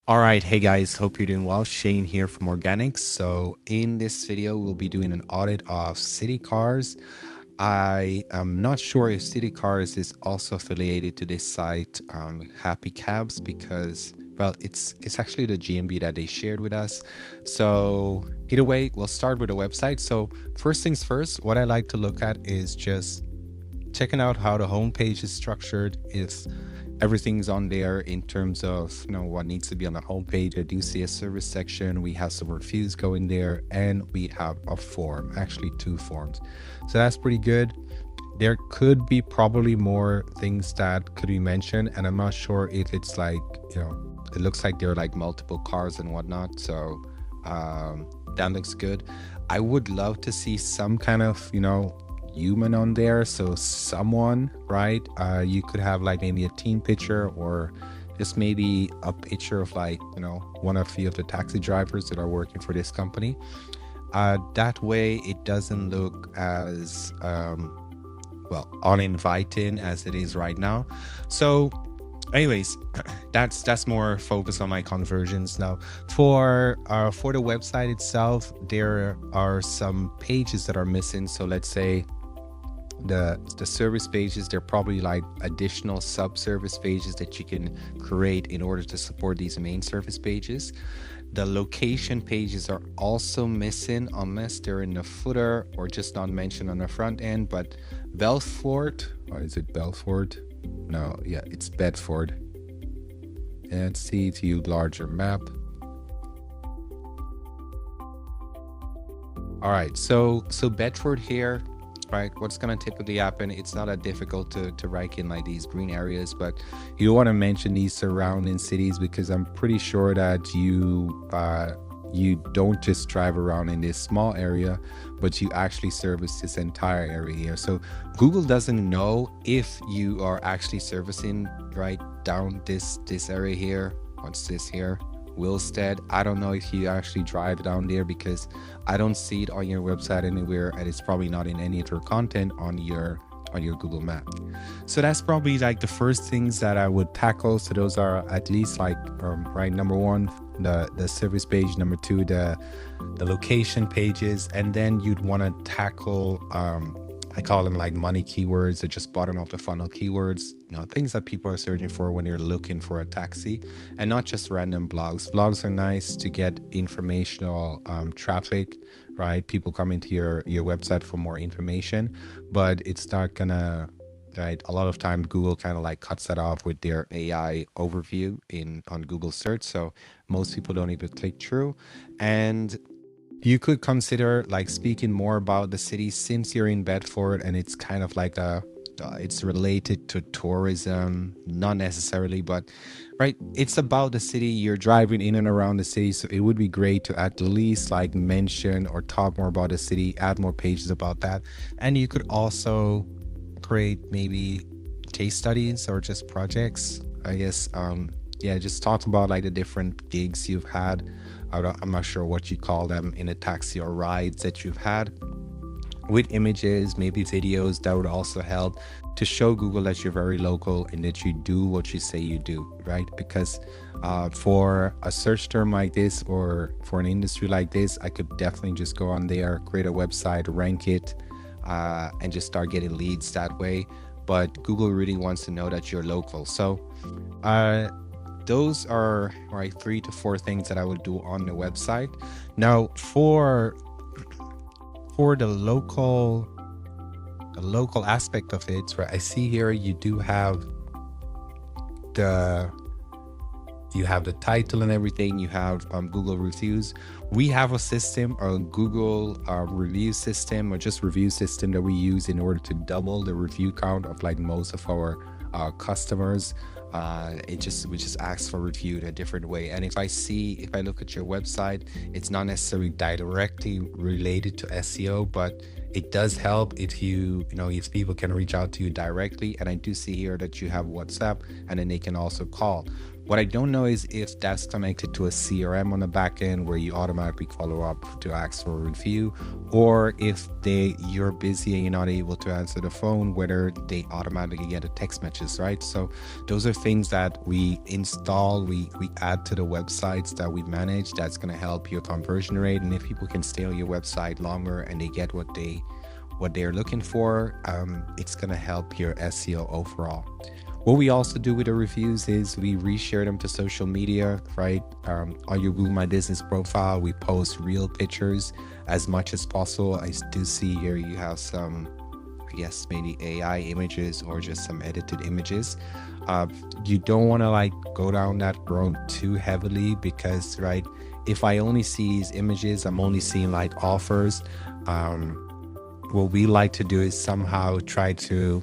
All right, hey guys, hope you're doing well. Shane here from Organics. So in this video, we'll be doing an audit of City Cars. I am not sure if City Cars is also affiliated to this site, Happy Cabs, because well, it's actually the GMB that they shared with us. So either way, we'll start with the website. So first things first, what I like to look at is just checking out how the homepage is structured. If everything's on there in terms of what needs to be on the homepage. I do see a service section. We have some reviews going there, and we have a form, actually 2 forms. So that's pretty good. There could be probably more things that could be mentioned, and I'm not sure if it's like, it looks like there are like multiple cars and whatnot. So that looks good. I would love to see some kind of human on there, so someone, right? You could have like maybe a team picture, or just maybe a picture of like one of the taxi drivers that are working for this company. That way it doesn't look as well uninviting as it is right now. So anyways, that's more focused on my conversions. Now for the website itself, there are some pages that are missing. So let's say the service pages, they're probably like additional sub-service pages that you can create in order to support these main service pages. The location pages are also missing unless they're in the footer or just not mentioned on the front end. But Belfort, or is it Belfort? No, yeah, it's Bedford. And see, view larger map. All right, so Bedford here, right? What's gonna typically happen? It's not that difficult to rank in like these green areas, but you want to mention these surrounding cities, because I'm pretty sure that you don't just drive around in this small area, but you actually service this entire area here. So Google doesn't know if you are actually servicing right down this area here. What's this here? Wilstead. I don't know if you actually drive down there, because I don't see it on your website anywhere, and it's probably not in any of your content on your Google map. So that's probably like the first things that I would tackle. So those are at least like right, number one, the service page, number two, the location pages, and then you'd want to tackle I call them like money keywords, or just bottom of the funnel keywords, things that people are searching for when they're looking for a taxi, and not just random blogs. Blogs are nice to get informational traffic, right? People come into your website for more information, but it's not gonna, right? A lot of time Google kind of like cuts that off with their AI overview on Google search. So most people don't even click through. And you could consider like speaking more about the city, since you're in Bedford, and it's kind of like it's related to tourism, not necessarily, but right, it's about the city. You're driving in and around the city, so it would be great to at least like mention or talk more about the city, add more pages about that. And you could also create maybe case studies or just projects, I guess. Yeah, just talk about like the different gigs you've had. I'm not sure what you call them in a taxi, or rides that you've had, with images, maybe videos. That would also help to show Google that you're very local and that you do what you say you do, right? Because for a search term like this, or for an industry like this, I could definitely just go on there, create a website, rank it, and just start getting leads that way. But Google really wants to know that you're local. So those are right 3 to 4 things that I would do on the website. Now for the local aspect of it, right? I see here you do have the title and everything. You have Google reviews. We have a system, a Google review system, or just review system, that we use in order to double the review count of like most of our customers. We just ask for review in a different way. And if I look at your website, it's not necessarily directly related to SEO, but it does help if if people can reach out to you directly. And I do see here that you have WhatsApp, and then they can also call. What I don't know is if that's connected to a CRM on the back end where you automatically follow up to ask for a review, or if you're busy and you're not able to answer the phone, whether they automatically get a text message, right? So those are things that we install, we add to the websites that we manage. That's going to help your conversion rate. And if people can stay on your website longer and they get what they're looking for, it's going to help your SEO overall. What we also do with the reviews is we reshare them to social media, right? On your Google My Business profile, we post real pictures as much as possible. I do see here you have some, I guess, maybe AI images or just some edited images. You don't want to like go down that road too heavily because, right, if I only see these images, I'm only seeing like offers. What we like to do is somehow try to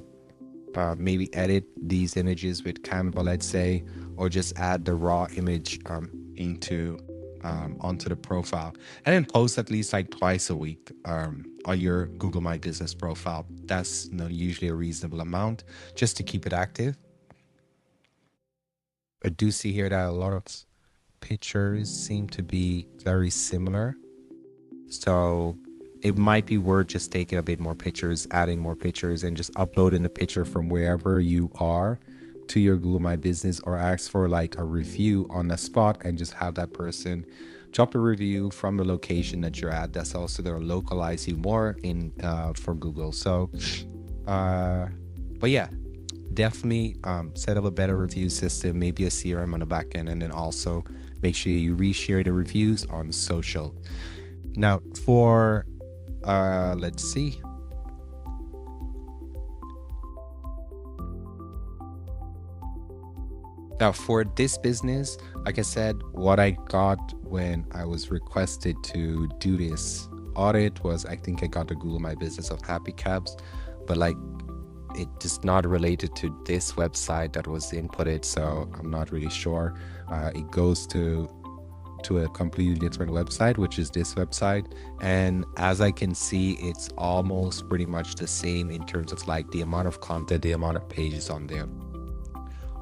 maybe edit these images with Canva, let's say, or just add the raw image onto the profile, and then post at least like twice a week on your Google My Business profile. That's usually a reasonable amount just to keep it active. I do see here that a lot of pictures seem to be very similar, so it might be worth just taking a bit more pictures, adding more pictures, and just uploading the picture from wherever you are to your Google My Business, or ask for like a review on the spot and just have that person drop a review from the location that you're at. That's also going to localize you more in for Google. So, but yeah, definitely set up a better review system, maybe a CRM on the back end, and then also make sure you reshare the reviews on social. Now for let's see. Now for this business, like I said, what I got when I was requested to do this audit was, I think I got the Google My Business of Happy Cabs, but like it is not related to this website that was inputted, so I'm not really sure. It goes to a completely different website, which is this website, and as I can see, it's almost pretty much the same in terms of like the amount of content, the amount of pages on there.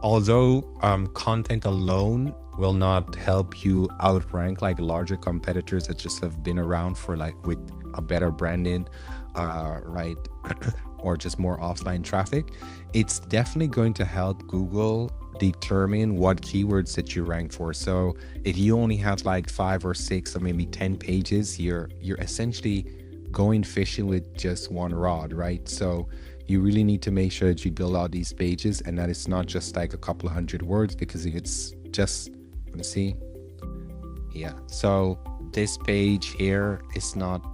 Although content alone will not help you outrank like larger competitors that just have been around for like with a better branding, right, or just more offline traffic, it's definitely going to help Google determine what keywords that you rank for. So if you only have like 5 or 6 or maybe 10 pages, you're essentially going fishing with just one rod, right? So you really need to make sure that you build out these pages and that it's not just like a couple of hundred words, because it's just, let's see, yeah, so this page here is not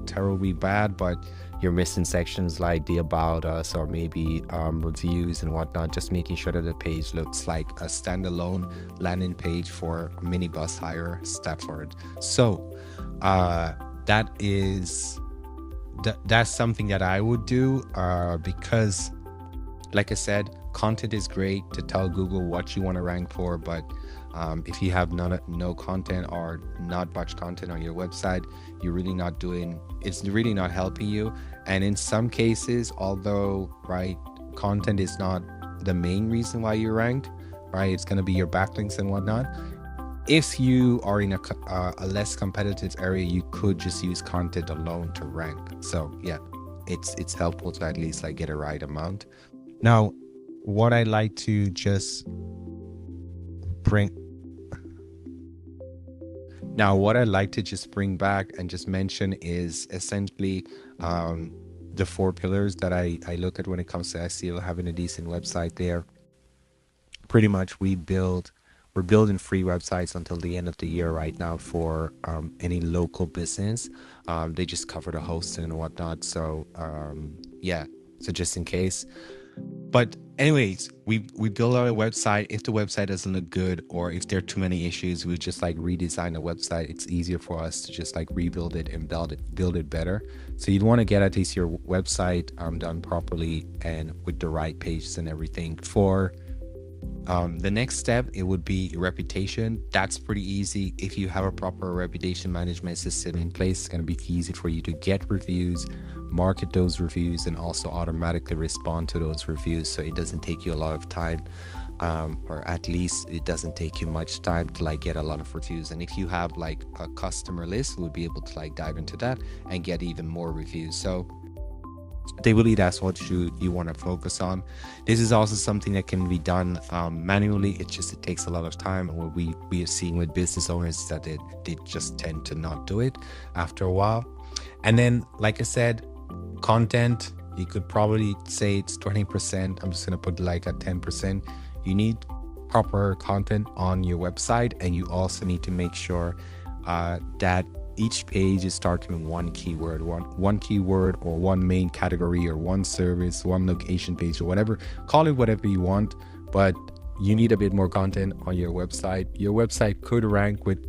terribly bad, but you're missing sections like the about us or maybe reviews and whatnot, just making sure that the page looks like a standalone landing page for minibus hire Stafford. So that's something that I would do, because like I said, content is great to tell Google what you want to rank for, but if you have no content or not much content on your website, it's really not helping you. And in some cases, although, right, content is not the main reason why you're ranked, right, it's going to be your backlinks and whatnot. If you are in a less competitive area, you could just use content alone to rank. So yeah, it's helpful to at least like get a right amount. Now, what I like to just bring back and just mention is essentially the 4 pillars that I look at when it comes to SEO, having a decent website there. Pretty much we're building free websites until the end of the year right now for any local business. They just cover the hosting and whatnot. So yeah, so just in case. But anyways, we build our website. If the website doesn't look good, or if there are too many issues, we just like redesign the website. It's easier for us to just like rebuild it and build it better. So you'd want to get at least your website done properly and with the right pages and everything. For the next step, it would be reputation. That's pretty easy. If you have a proper reputation management system in place, it's going to be easy for you to get reviews, market those reviews, and also automatically respond to those reviews, so it doesn't take you a lot of time. or at least it doesn't take you much time to like get a lot of reviews. And if you have like a customer list, we'll be able to like dive into that and get even more reviews. So ideally, that's what you want to focus on. This is also something that can be done manually. It takes a lot of time. And what we are seeing with business owners is that they just tend to not do it after a while. And then, like I said, content, you could probably say it's 20%. I'm just going to put like a 10%. You need proper content on your website, and you also need to make sure that each page is starting with one keyword, one keyword, or one main category, or one service, one location page, or whatever. Call it whatever you want, but you need a bit more content on your website. Your website could rank with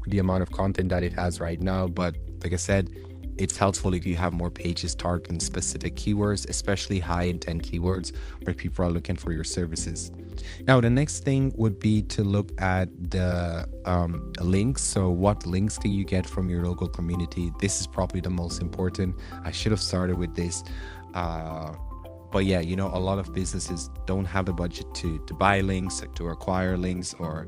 the amount of content that it has right now, but like I said, it's helpful if you have more pages targeting specific keywords, especially high intent keywords where people are looking for your services. Now, the next thing would be to look at the links. So what links can you get from your local community? This is probably the most important. I should have started with this. But yeah, you know, a lot of businesses don't have the budget to buy links, to acquire links, or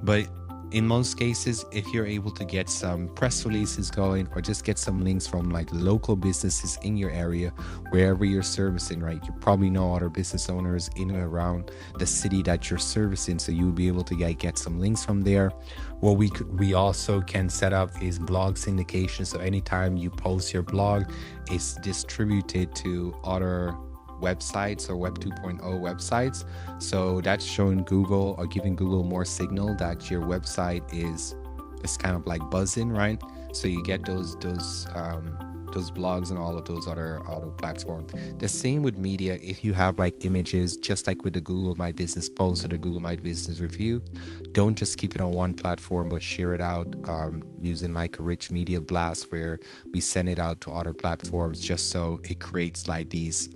but in most cases, if you're able to get some press releases going, or just get some links from like local businesses in your area, wherever you're servicing, right? You probably know other business owners in and around the city that you're servicing, so you'll be able to get some links from there. What we also can set up is blog syndication. So anytime you post your blog, it's distributed to other websites or Web 2.0 websites. So that's showing Google, or giving Google more signal that your website is kind of like buzzing, right? So you get those blogs and all of those other platforms. The same with media. If you have like images, just like with the Google My Business post or the Google My Business review, don't just keep it on one platform, but share it out using like a rich media blast, where we send it out to other platforms, just so it creates like these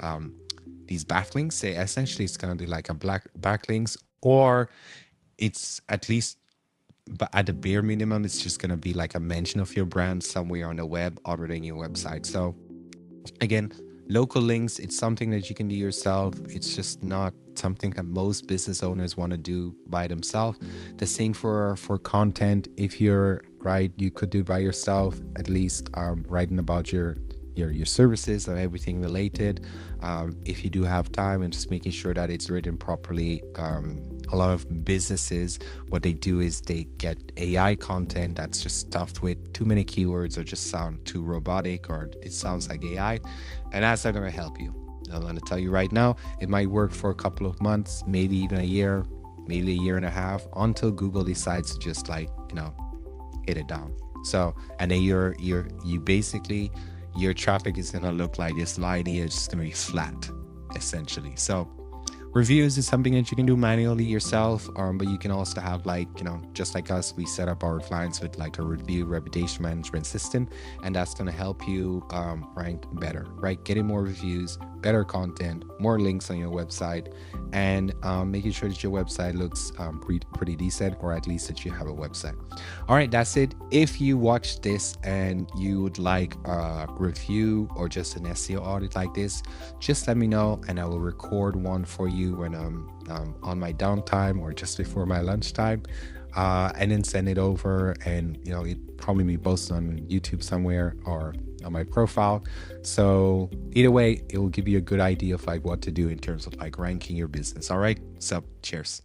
backlinks. Say essentially it's going to be like a backlinks, or it's at least, but at the bare minimum, it's just going to be like a mention of your brand somewhere on the web other than your website. So again, local links, it's something that you can do yourself. It's just not something that most business owners want to do by themselves. The same for content. If you're right, you could do by yourself, at least writing about your services or everything related. If you do have time, and just making sure that it's written properly. A lot of businesses, what they do is they get AI content that's just stuffed with too many keywords, or just sound too robotic, or it sounds like AI, and that's not going to help you. I'm going to tell you right now, it might work for a couple of months, maybe even a year, maybe a year and a half, until Google decides to just like, hit it down. So, and then you basically, your traffic is going to look like this line here. It's just going to be flat, essentially. So reviews is something that you can do manually yourself, but you can also have like, just like us, we set up our clients with like a review reputation management system, and that's going to help you rank better, right? Getting more reviews, better content, more links on your website, and making sure that your website looks pretty decent, or at least that you have a website. All right, that's it. If you watch this and you would like a review or just an SEO audit like this, just let me know, and I will record one for you when I'm on my downtime or just before my lunchtime, and then send it over, and it probably be posted on YouTube somewhere or on my profile. So either way, it will give you a good idea of like what to do in terms of like ranking your business. All right, so cheers.